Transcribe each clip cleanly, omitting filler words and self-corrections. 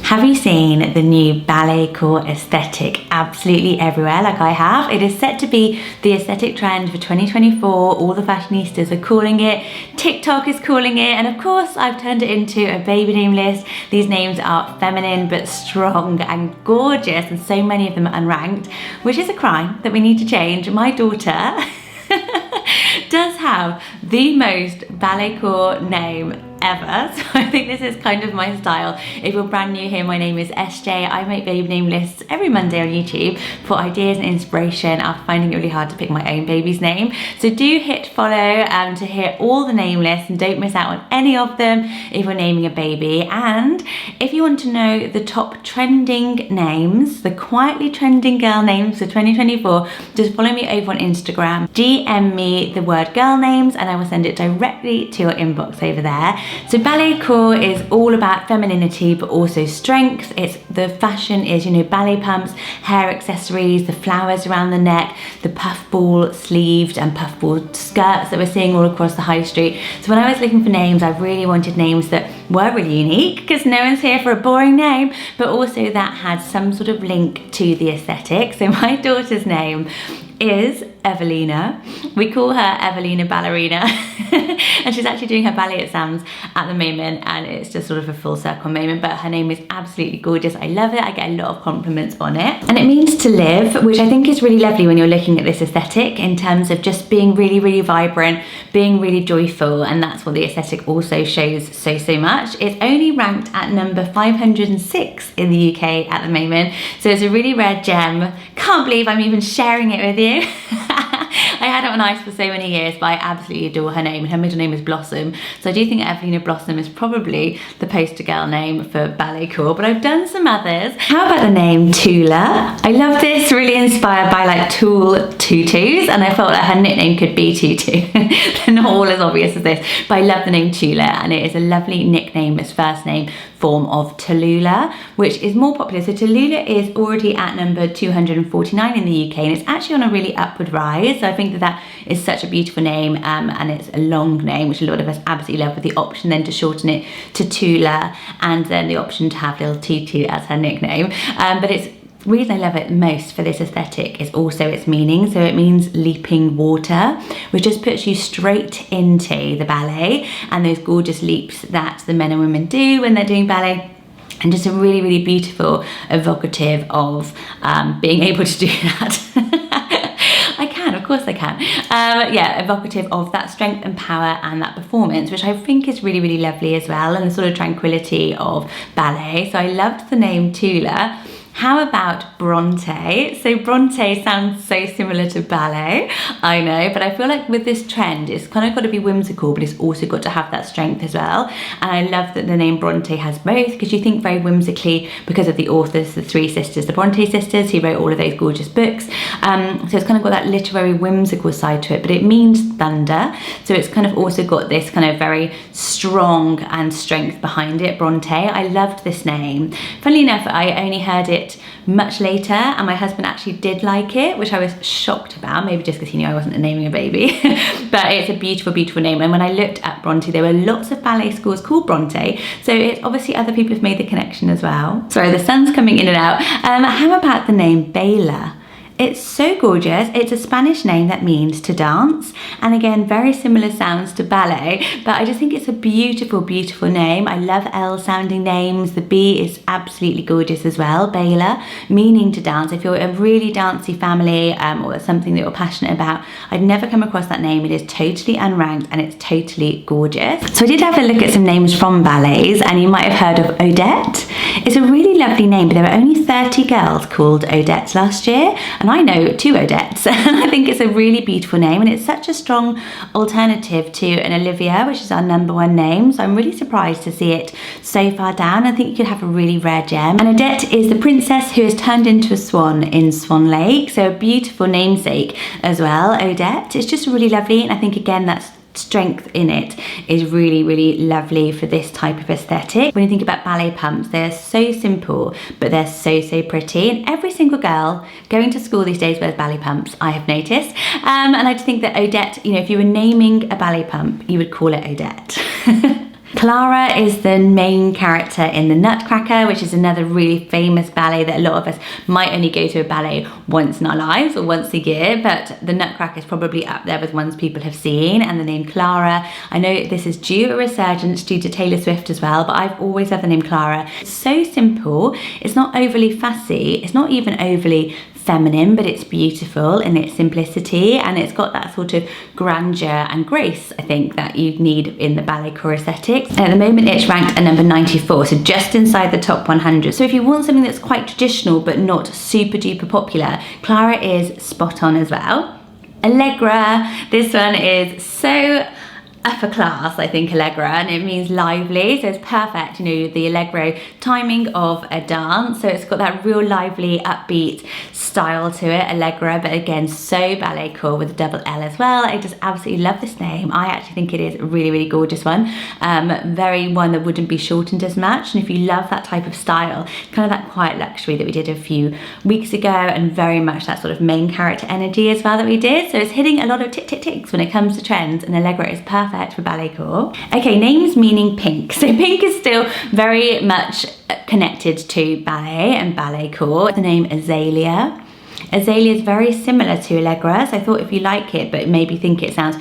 Have you seen the new Ballet Core Aesthetic absolutely everywhere like I have? It is set to be the aesthetic trend for 2024. All the fashionistas are calling it, TikTok is calling it, and of course I've turned it into a baby name list. These names are feminine but strong and gorgeous, and so many of them are unranked, which is a crime that we need to change. My daughter does have the most ballet core name ever, so I think this is kind of my style. If you're brand new here, my name is SJ. I make baby name lists every Monday on YouTube for ideas and inspiration after finding it really hard to pick my own baby's name. So do hit follow to hear all the name lists and don't miss out on any of them if you're naming a baby. And if you want to know the top trending names, the quietly trending girl names for 2024, just follow me over on Instagram, DM me the word girl names, and I will send it directly to your inbox over there. So Ballet Core is all about femininity but also strength. The fashion is, you know, ballet pumps, hair accessories, the flowers around the neck, the puffball sleeved and puffball skirts that we're seeing all across the high street. So when I was looking for names, I really wanted names that were really unique, because no one's here for a boring name, but also that had some sort of link to the aesthetic. So my daughter's name is Evelina. We call her Evelina Ballerina and she's actually doing her ballet exams at the moment, and it's just sort of a full circle moment, but her name is absolutely gorgeous. I love it. I get a lot of compliments on it, and it means to live, which I think is really lovely when you're looking at this aesthetic in terms of just being really, really vibrant, being really joyful, and that's what the aesthetic also shows so much. It's only ranked at number 506 in the UK at the moment, so it's a really rare gem. Can't believe I'm even sharing it with you. I had it on ice for so many years, but I absolutely adore her name, and her middle name is Blossom. So I do think Evelina Blossom is probably the poster girl name for Ballet Core, but I've done some others. How about the name Tula? I love this, really inspired by like tulle tutus, and I felt that her nickname could be Tutu. They're not all as obvious as this, but I love the name Tula, and it is a lovely nickname as first name form of Tallulah, which is more popular. So Tallulah is already at number 249 in the UK, and it's actually on a really upward rise. So I think that is such a beautiful name, and it's a long name, which a lot of us absolutely love, with the option then to shorten it to Tula, and then the option to have little Tutu as her nickname. But it's the reason I love it most for this aesthetic is also its meaning. So it means leaping water, which just puts you straight into the ballet and those gorgeous leaps that the men and women do when they're doing ballet. And just a really, really beautiful evocative of being able to do that. Of course I can. Yeah, evocative of that strength and power and that performance, which I think is really, really lovely as well, and the sort of tranquility of ballet. So I loved the name Tula. How about Bronte? So Bronte sounds so similar to ballet, I know, but I feel like with this trend, it's kind of got to be whimsical, but it's also got to have that strength as well. And I love that the name Bronte has both, because you think very whimsically because of the authors, the three sisters, the Bronte sisters, who wrote all of those gorgeous books. So it's kind of got that literary whimsical side to it, but it means thunder. So it's kind of also got this kind of very strong and strength behind it, Bronte. I loved this name. Funnily enough, I only heard it much later, and my husband actually did like it, which I was shocked about, maybe just because he knew I wasn't naming a baby. But it's a beautiful, beautiful name. And when I looked at Bronte, there were lots of ballet schools called Bronte, so it's obviously other people have made the connection as well. Sorry, the sun's coming in and out. How about the name Baya? It's so gorgeous. It's a Spanish name that means to dance, and again, very similar sounds to ballet, but I just think it's a beautiful, beautiful name. I love L sounding names. The B is absolutely gorgeous as well. Baya, meaning to dance. If you're a really dancey family, or something that you're passionate about, I'd never come across that name. It is totally unranked and it's totally gorgeous. So I did have a look at some names from ballets, and you might have heard of Odette. It's a really lovely name, but there were only 30 girls called Odette last year, and I know 2 Odettes. I think it's a really beautiful name, and it's such a strong alternative to an Olivia, which is our #1 name. So I'm really surprised to see it so far down. I think you could have a really rare gem. And Odette is the princess who has turned into a swan in Swan Lake, so a beautiful namesake as well, Odette. It's just really lovely, and I think again that's strength in it is really, really lovely for this type of aesthetic. When you think about ballet pumps, they're so simple, but they're so, so pretty. And every single girl going to school these days wears ballet pumps, I have noticed. And I just think that Odette, you know, if you were naming a ballet pump, you would call it Odette. Clara is the main character in the Nutcracker, which is another really famous ballet that a lot of us might only go to a ballet once in our lives or once a year, but the Nutcracker is probably up there with ones people have seen. And the name Clara, I know this is due a resurgence due to Taylor Swift as well, but I've always loved the name Clara. It's so simple, it's not overly fussy, it's not even overly feminine, but it's beautiful in its simplicity, and it's got that sort of grandeur and grace, I think, that you need in the Ballet Core Aesthetic. And at the moment it's ranked at number 94, so just inside the top 100. So if you want something that's quite traditional but not super duper popular, Clara is spot on as well. Allegra, this one is so upper class, I think, Allegra, and it means lively, so it's perfect, you know, the Allegro timing of a dance, so it's got that real lively, upbeat style to it, Allegra, but again, so ballet core with a double L as well. I just absolutely love this name. I actually think it is a really, really gorgeous one, very one that wouldn't be shortened as much, and if you love that type of style, kind of that quiet luxury that we did a few weeks ago, and very much that sort of main character energy as well that we did, so it's hitting a lot of ticks when it comes to trends, and Allegra is perfect for ballet core. Okay, names meaning pink. So pink is still very much connected to ballet and ballet core. The name Aelia. Aelia is very similar to Allegra, so I thought if you like it but maybe think it sounds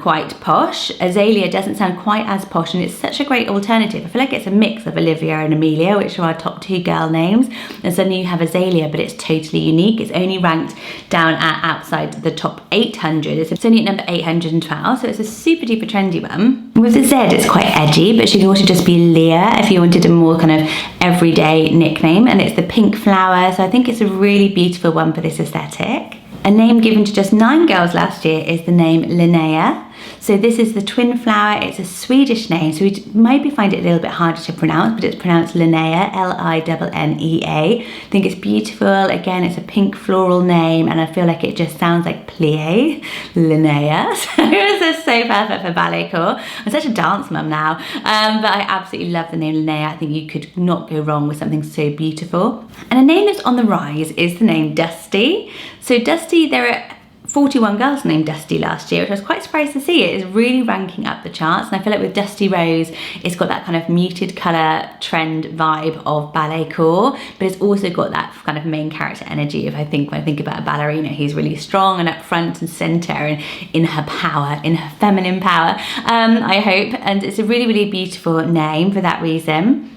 quite posh, Aelia doesn't sound quite as posh, and it's such a great alternative. I feel like it's a mix of Olivia and Amelia, which are our top two girl names, and suddenly you have Aelia, but it's totally unique. It's only ranked down at outside the top 800. It's only at number 812, so it's a super duper trendy one. With the Z, it's quite edgy, but she can also just be Leah if you wanted a more kind of everyday nickname, and it's the pink flower, so I think it's a really beautiful one for this aesthetic. A name given to just 9 girls last year is the name Linnea. So this is the twin flower. It's a Swedish name, so we maybe find it a little bit harder to pronounce, but it's pronounced Linnea, Linnea. I think it's beautiful. Again, it's a pink floral name, and I feel like it just sounds like plie, Linnea. So it's so perfect for ballet core. I'm such a dance mum now, but I absolutely love the name Linnea. I think you could not go wrong with something so beautiful. And a name that's on the rise is the name Dusty. So Dusty, there are 41 girls named Dusty last year, which I was quite surprised to see. It is really ranking up the charts, and I feel like with Dusty Rose, it's got that kind of muted colour trend vibe of ballet core, but it's also got that kind of main character energy of, I think, when I think about a ballerina, he's really strong and up front and centre and in her power, in her feminine power, I hope, and it's a really, really beautiful name for that reason.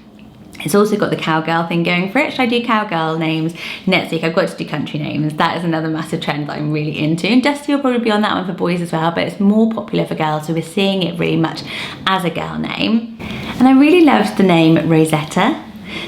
It's also got the cowgirl thing going for it. Should I do cowgirl names next week? I've got to do country names. That is another massive trend that I'm really into. And Dusty will probably be on that one for boys as well, but it's more popular for girls, so we're seeing it really much as a girl name. And I really loved the name Rosetta.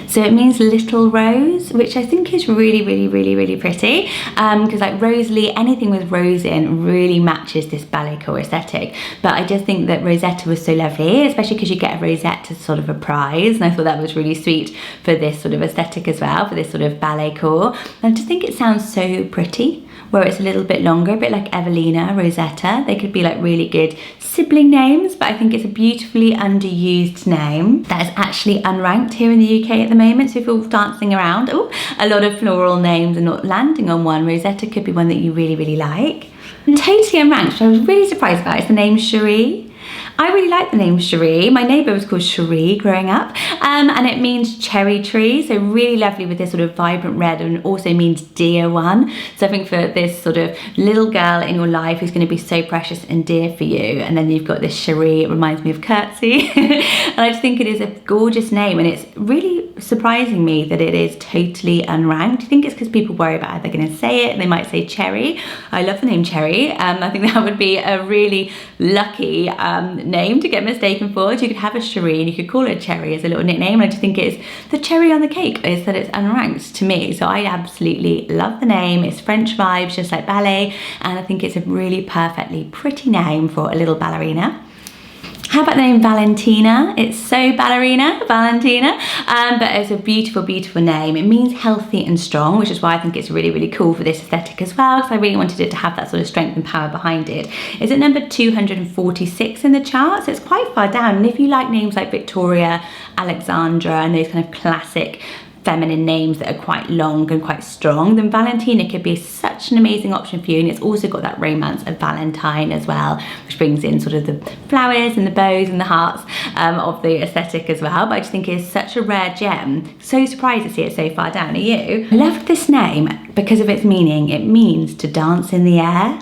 So it means little rose, which I think is really, really, really, really pretty, because like Rosalie, anything with rose in really matches this ballet core aesthetic. But I just think that Rosetta was so lovely, especially because you get a rosette as sort of a prize, and I thought that was really sweet for this sort of aesthetic as well, for this sort of ballet core. And I just think it sounds so pretty, where it's a little bit longer, a bit like Evelina, Rosetta. They could be like really good sibling names, but I think it's a beautifully underused name that is actually unranked here in the UK at the moment. So if you're dancing around, a lot of floral names and not landing on one, Rosetta could be one that you really, really like. And totally unranked, which I was really surprised about, is the name Sheree. I really like the name Sheree. My neighbour was called Sheree growing up, and it means cherry tree, so really lovely with this sort of vibrant red, and also means dear one. So I think for this sort of little girl in your life who's going to be so precious and dear for you, and then you've got this Sheree, it reminds me of Curtsy, and I just think it is a gorgeous name, and it's really surprising me that it is totally unranked. I think it's because people worry about how they're going to say it, and they might say Cherry. I love the name Cherry. I think that would be a really lucky name to get mistaken for. So you could have a Sheree and you could call her Cherry as a little nickname. I just think it's the cherry on the cake is that it's unranked to me. So I absolutely love the name. It's French vibes, just like ballet, and I think it's a really perfectly pretty name for a little ballerina. How about the name Valentina? It's so ballerina, Valentina, but it's a beautiful, beautiful name. It means healthy and strong, which is why I think it's really, really cool for this aesthetic as well, because I really wanted it to have that sort of strength and power behind it. It's at number 246 in the chart, so it's quite far down. And if you like names like Victoria, Alexandra, and those kind of classic feminine names that are quite long and quite strong, then Valentina could be such an amazing option for you. And it's also got that romance of Valentine as well, which brings in sort of the flowers and the bows and the hearts of the aesthetic as well. But I just think it's such a rare gem. So surprised to see it so far down. Are you? I loved this name because of its meaning. It means to dance in the air.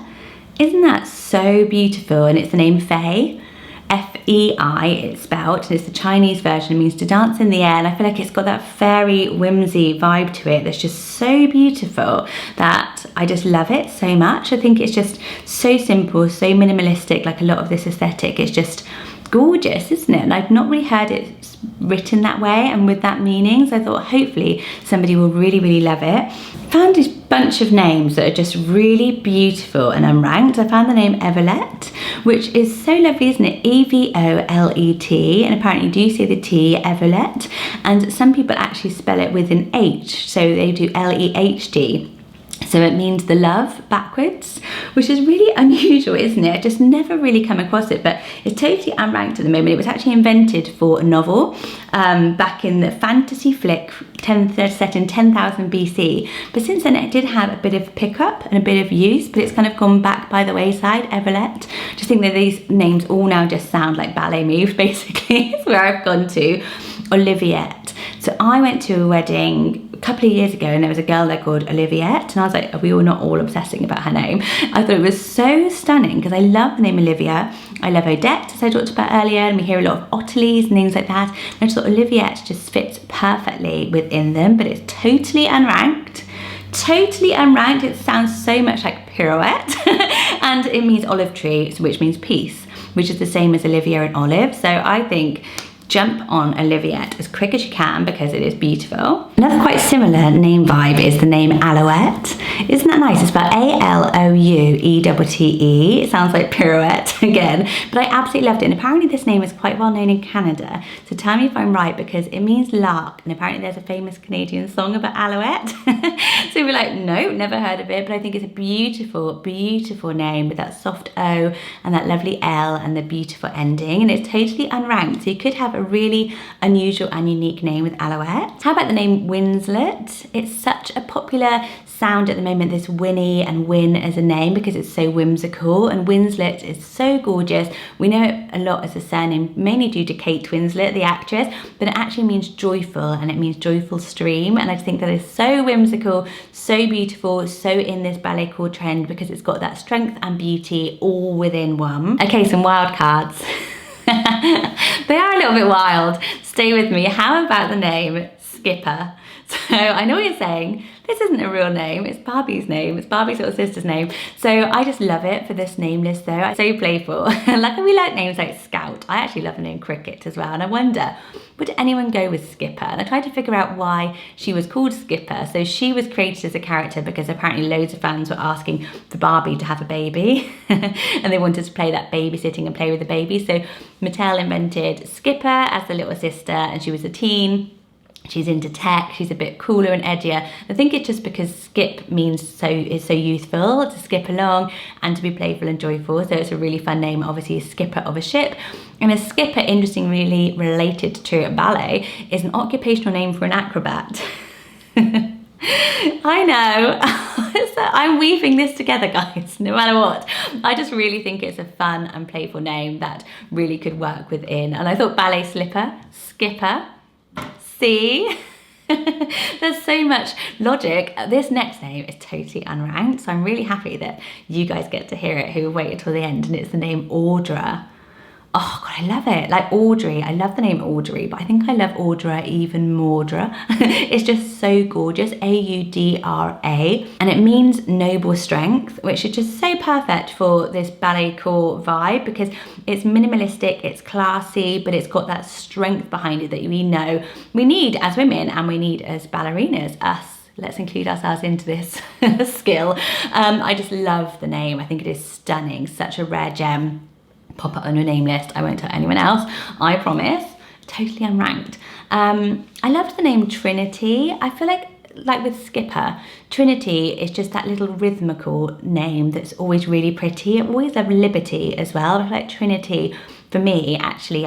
Isn't that so beautiful? And it's the name Fei. F-E-I, it's spelled, and it's the Chinese version. It means to dance in the air, and I feel like it's got that fairy whimsy vibe to it that's just so beautiful that I just love it so much. I think it's just so simple, so minimalistic, like a lot of this aesthetic. It's just gorgeous, isn't it? And I've not really heard it written that way and with that meaning, so I thought hopefully somebody will really, really love it. Found this bunch of names that are just really beautiful and unranked. I found the name Everet, which is so lovely, isn't it? E-V-O-L-E-T, and apparently do you see the T, Everet, and some people actually spell it with an H, so they do L-E-H-D. So it means the love backwards, which is really unusual, isn't it? I just never really come across it, but it's totally unranked at the moment. It was actually invented for a novel back in the fantasy flick set in 10,000 BC. But since then it did have a bit of pickup and a bit of use, but it's kind of gone back by the wayside, Everett. Just think that these names all now just sound like ballet moves, basically. It's where I've gone to. Olivette. So I went to a wedding a couple of years ago and there was a girl there called Olivette, and I was like, are we all not all obsessing about her name? I thought it was so stunning because I love the name Olivia. I love Odette, as I talked about earlier, and we hear a lot of Ottilie's and things like that. And I just thought Olivette just fits perfectly within them, but it's totally unranked. Totally unranked. It sounds so much like pirouette. And it means olive tree, which means peace, which is the same as Olivia and olive. So I think jump on Olivette as quick as you can because it is beautiful. Another quite similar name vibe is the name Aloette. Isn't that nice? It's spelled A-L-O-U-E-T-T-E. It sounds like pirouette again, but I absolutely loved it. And apparently this name is quite well known in Canada. So tell me if I'm right, because it means lark. And apparently there's a famous Canadian song about Alouette. So we're like, no, never heard of it. But I think it's a beautiful, beautiful name with that soft O and that lovely L and the beautiful ending. And it's totally unranked. So you could have a really unusual and unique name with Alouette. How about the name Winslet? It's such a popular sound at the moment, this Winnie and Win as a name, because it's so whimsical, and Winslet is so gorgeous. We know it a lot as a surname, mainly due to Kate Winslet, the actress, but it actually means joyful, and it means joyful stream, and I just think that is so whimsical, so beautiful, so in this ballet core trend, because it's got that strength and beauty all within one. Okay, some wild cards. They are a little bit wild. Stay with me. How about the name Skipper? So I know what you're saying. This isn't a real name, it's Barbie's name, it's Barbie's little sister's name. So I just love it for this name list though. It's so playful. Like we like names like Scout. I actually love the name Cricket as well, and I wonder, would anyone go with Skipper? And I tried to figure out why she was called Skipper. So she was created as a character because apparently loads of fans were asking for Barbie to have a baby and they wanted to play that babysitting and play with the baby. So Mattel invented Skipper as the little sister, and she was a teen. She's into tech, she's a bit cooler and edgier. I think it's just because skip means is so youthful, to skip along and to be playful and joyful. So it's a really fun name, obviously, a skipper of a ship. And a skipper, interestingly related to ballet, is an occupational name for an acrobat. I know, I'm weaving this together, guys, no matter what. I just really think it's a fun and playful name that really could work within. And I thought ballet slipper, skipper, see? There's so much logic. This next name is totally unranked, so I'm really happy that you guys get to hear it who waited till the end, and it's the name Audra. Oh God, I love it. Like Audrey, I love the name Audrey, but I think I love Audra even more. It's just so gorgeous, A-U-D-R-A, and it means noble strength, which is just so perfect for this ballet core vibe because it's minimalistic, it's classy, but it's got that strength behind it that we know we need as women and we need as ballerinas, us. Let's include ourselves into this skill. I just love the name. I think it is stunning, such a rare gem. Pop it on your name list. I won't tell anyone else, I promise. Totally unranked. I loved the name Trinity. I feel like with Skipper, Trinity is just that little rhythmical name that's always really pretty. I always love Liberty as well. I feel like Trinity, for me, actually,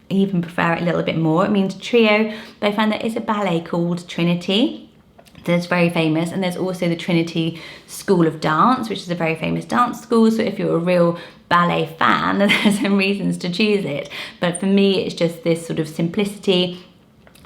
even prefer it a little bit more. It means trio, but I found that it's a ballet called Trinity that's very famous, and there's also the Trinity School of Dance, which is a very famous dance school. So if you're a real ballet fan, there's some reasons to choose it. But for me, it's just this sort of simplicity,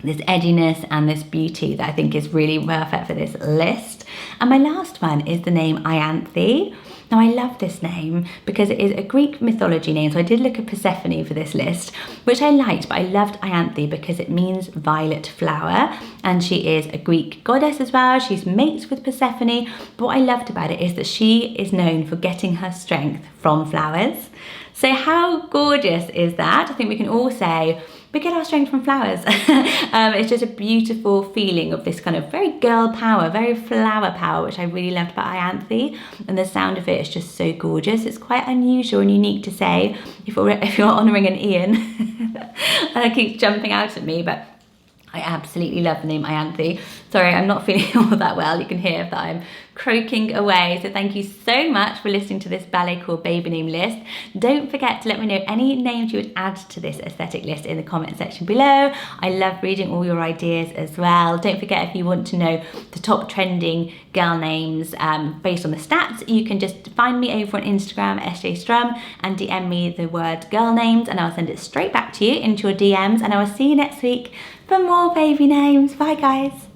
this edginess and this beauty that I think is really perfect for this list. And my last one is the name Ianthe. Now I love this name because it is a Greek mythology name. So I did look at Persephone for this list, which I liked, but I loved Ianthe because it means violet flower. And she is a Greek goddess as well. She's mates with Persephone. But what I loved about it is that she is known for getting her strength from flowers. So how gorgeous is that? I think we can all say, we get our strength from flowers. It's just a beautiful feeling of this kind of very girl power, very flower power, which I really loved about Ianthe. And the sound of it is just so gorgeous. It's quite unusual and unique to say if you're honouring an Ian. And it keeps jumping out at me, but I absolutely love the name Ianthe. Sorry, I'm not feeling all that well. You can hear that I'm croaking away. So thank you so much for listening to this Ballet Core baby name list. Don't forget to let me know any names you would add to this aesthetic list in the comment section below. I love reading all your ideas as well. Don't forget, if you want to know the top trending girl names based on the stats, you can just find me over on Instagram, sjstrum, and DM me the word girl names, and I'll send it straight back to you into your DMs. And I will see you next week for more baby names. Bye guys.